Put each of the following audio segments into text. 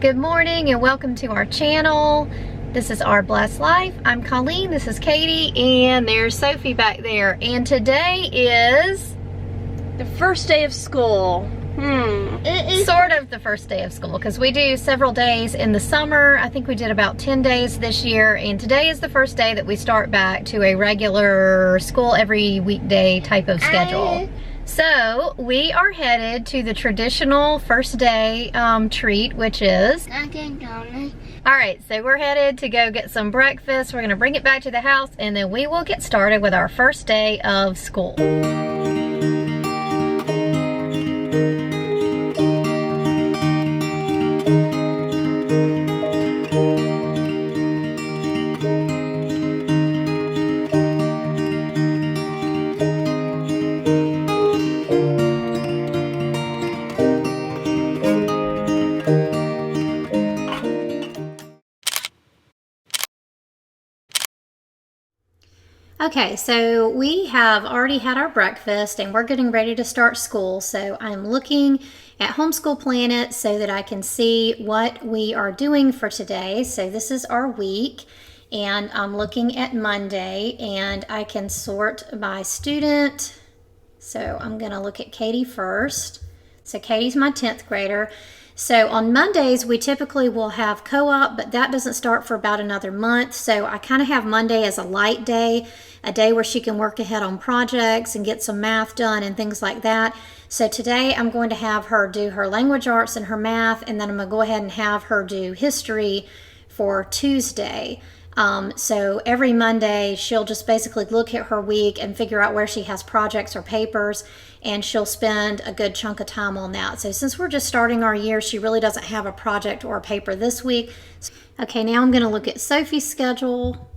Good morning and welcome to our channel. This is Our Blessed Life. I'm Colleen, this is Katie, and there's Sophie back there. And today is the first day of school. It is sort of the first day of school because we do several days in the summer. I think we did about 10 days this year, and today is the first day that we start back to a regular school every weekday type of schedule. So we are headed to the traditional first day treat, which is alright, so we're headed to go get some breakfast. We're going to bring it back to the house, and then we will get started with our first day of school. Okay, so we have already had our breakfast and we're getting ready to start school. So I'm looking at Homeschool Planet so that I can see what we are doing for today. So this is our week, and I'm looking at Monday, and I can sort by student. So I'm going to look at Katie first. So Katie's my 10th grader. So on Mondays, we typically will have co-op, but that doesn't start for about another month. So I kind of have Monday as a light day, a day where she can work ahead on projects and get some math done and things like that. So today I'm going to have her do her language arts and her math, and then I'm going to go ahead and have her do history for Tuesday. So every Monday, she'll just basically look at her week and figure out where she has projects or papers, and she'll spend a good chunk of time on that. So since we're just starting our year, she really doesn't have a project or a paper this week. Okay, now I'm going to look at Sophie's schedule.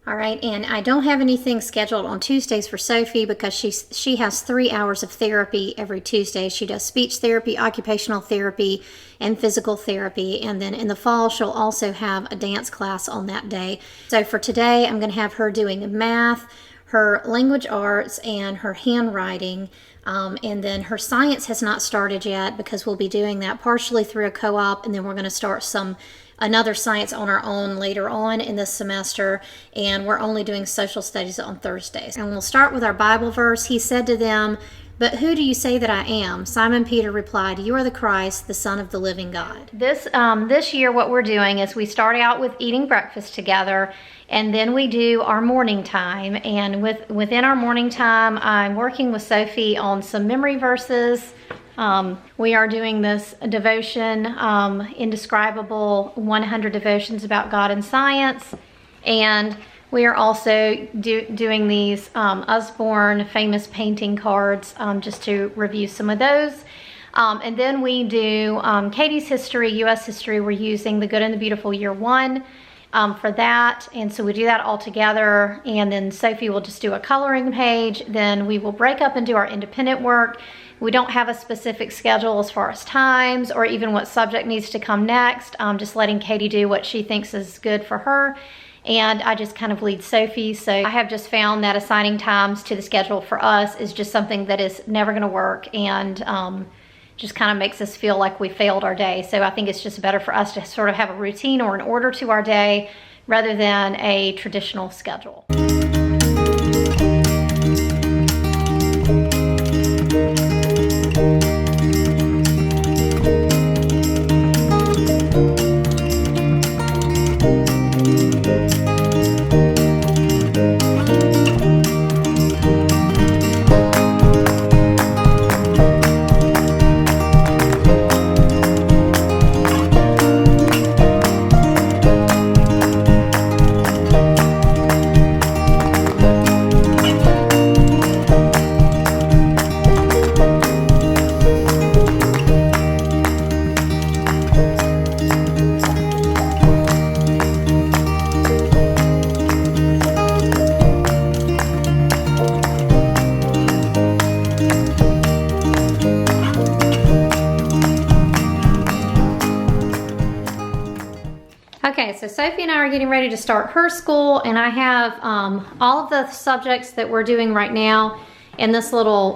All right, and I don't have anything scheduled on Tuesdays for Sophie because she has 3 hours of therapy every Tuesday. She does speech therapy, occupational therapy, and physical therapy. And then in the fall, she'll also have a dance class on that day. So for today, I'm going to have her doing math, her language arts, and her handwriting. And then her science has not started yet because we'll be doing that partially through a co-op, and then we're going to start another science on our own later on in this semester, and we're only doing social studies on Thursdays. And we'll start with our Bible verse. He said to them, "But who do you say that I am?" Simon Peter replied, "You are the Christ, the Son of the living God." This year what we're doing is we start out with eating breakfast together, and then we do our morning time. And within our morning time, I'm working with Sophie on some memory verses. We are doing this devotion, Indescribable 100 Devotions About God and Science. And we are also doing these Usborne famous painting cards, just to review some of those. And then we do Katie's history, U.S. history. We're using The Good and the Beautiful Year 1 for that. And so we do that all together. And then Sophie will just do a coloring page. Then we will break up and do our independent work. We don't have a specific schedule as far as times or even what subject needs to come next. Just letting Katie do what she thinks is good for her. And I just kind of lead Sophie. So I have just found that assigning times to the schedule for us is just something that is never going to work, and just kind of makes us feel like we failed our day. So I think it's just better for us to sort of have a routine or an order to our day rather than a traditional schedule. Okay, so Sophie and I are getting ready to start her school, and I have all of the subjects that we're doing right now in this little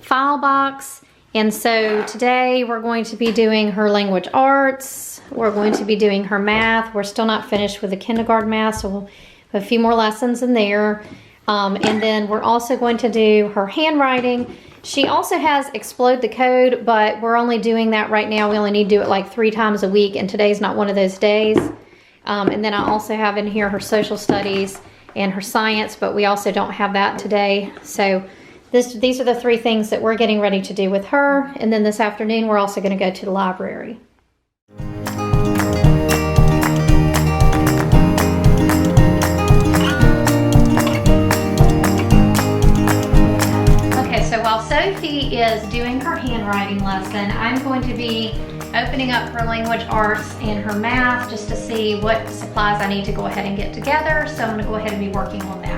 file box, And so today we're going to be doing her language arts. We're going to be doing her math. We're still not finished with the kindergarten math, so we'll have a few more lessons in there. And then we're also going to do her handwriting. She also has Explode the Code, but we're only doing that right now. We only need to do it like 3 times a week, and today's not one of those days. And then I also have in here her social studies and her science, but we also don't have that today. So these are the 3 things that we're getting ready to do with her. And then this afternoon, we're also going to go to the library. So while Sophie is doing her handwriting lesson, I'm going to be opening up her language arts and her math just to see what supplies I need to go ahead and get together. So I'm going to go ahead and be working on that.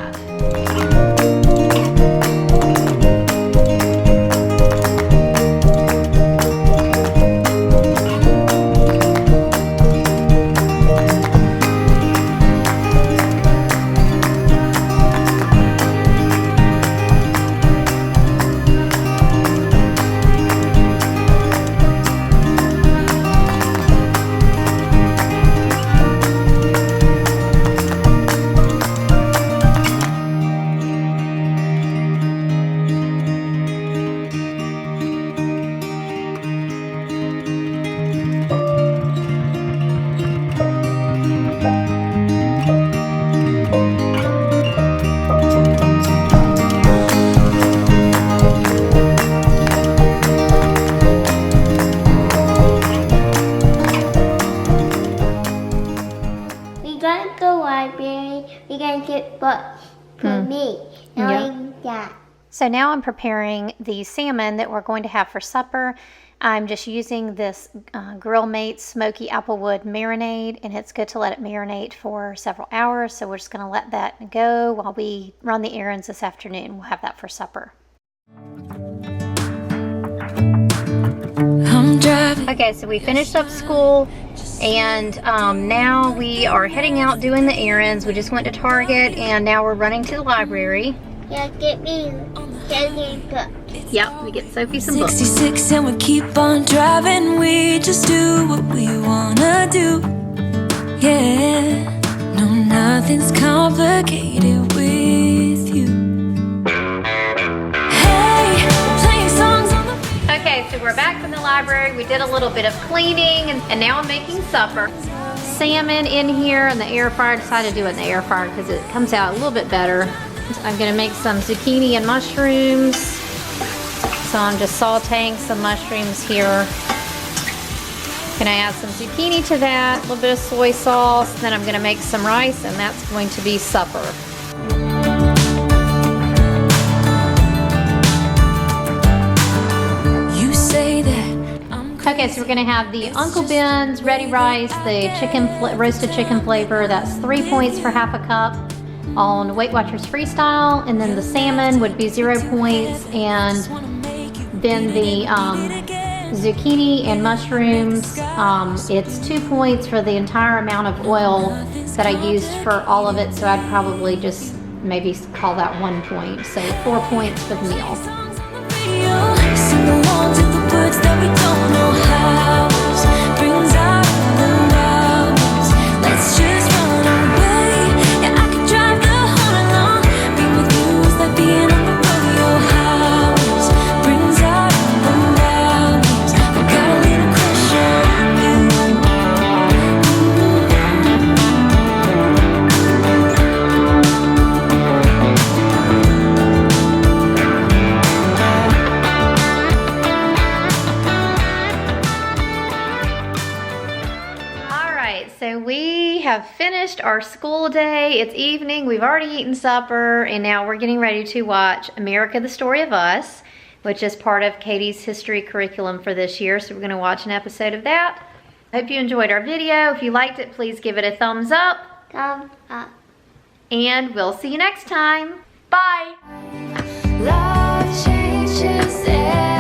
So now I'm preparing the salmon that we're going to have for supper. I'm just using this Grill Mates Smoky Applewood marinade, and it's good to let it marinate for several hours. So we're just going to let that go while we run the errands this afternoon. We'll have that for supper. Okay, so we finished up school, and now we are heading out doing the errands. We just went to Target, and now we're running to the library. Yeah, get me books. Yep, we get Sophie some books. 66 and we keep on driving. We just do what we wanna do. Yeah, no, nothing's complicated with you. Hey, playing songs on the... Okay, so we're back from the library. We did a little bit of cleaning, and now I'm making supper. Salmon in here in the air fryer. I decided to do it in the air fryer because it comes out a little bit better. I'm going to make some zucchini and mushrooms. So I'm just sauteing some mushrooms here. Gonna add some zucchini to that, a little bit of soy sauce, then I'm gonna make some rice, and that's going to be supper. You say that Okay, so we're gonna have the Uncle Ben's ready rice, the roasted chicken flavor. That's 3 points for half a cup on Weight Watchers Freestyle, and then the salmon would be 0 points, and then the zucchini and mushrooms, it's 2 points for the entire amount of oil that I used for all of it, so I'd probably just maybe call that 1 point, so 4 points for the meal. sing along to the words that we don't know how. Brings out the hours. Let's just run away. Yeah, I could drive the whole night long. Being with you is like being on the rodeo house. Brings out the hours. I got a little crush on you. So we have finished our school day. It's evening. We've already eaten supper, and now we're getting ready to watch America, the Story of Us, which is part of Katie's history curriculum for this year. So we're going to watch an episode of that. I hope you enjoyed our video. If you liked it, please give it a thumbs up. Thumbs up. And we'll see you next time. Bye. Love changes everything.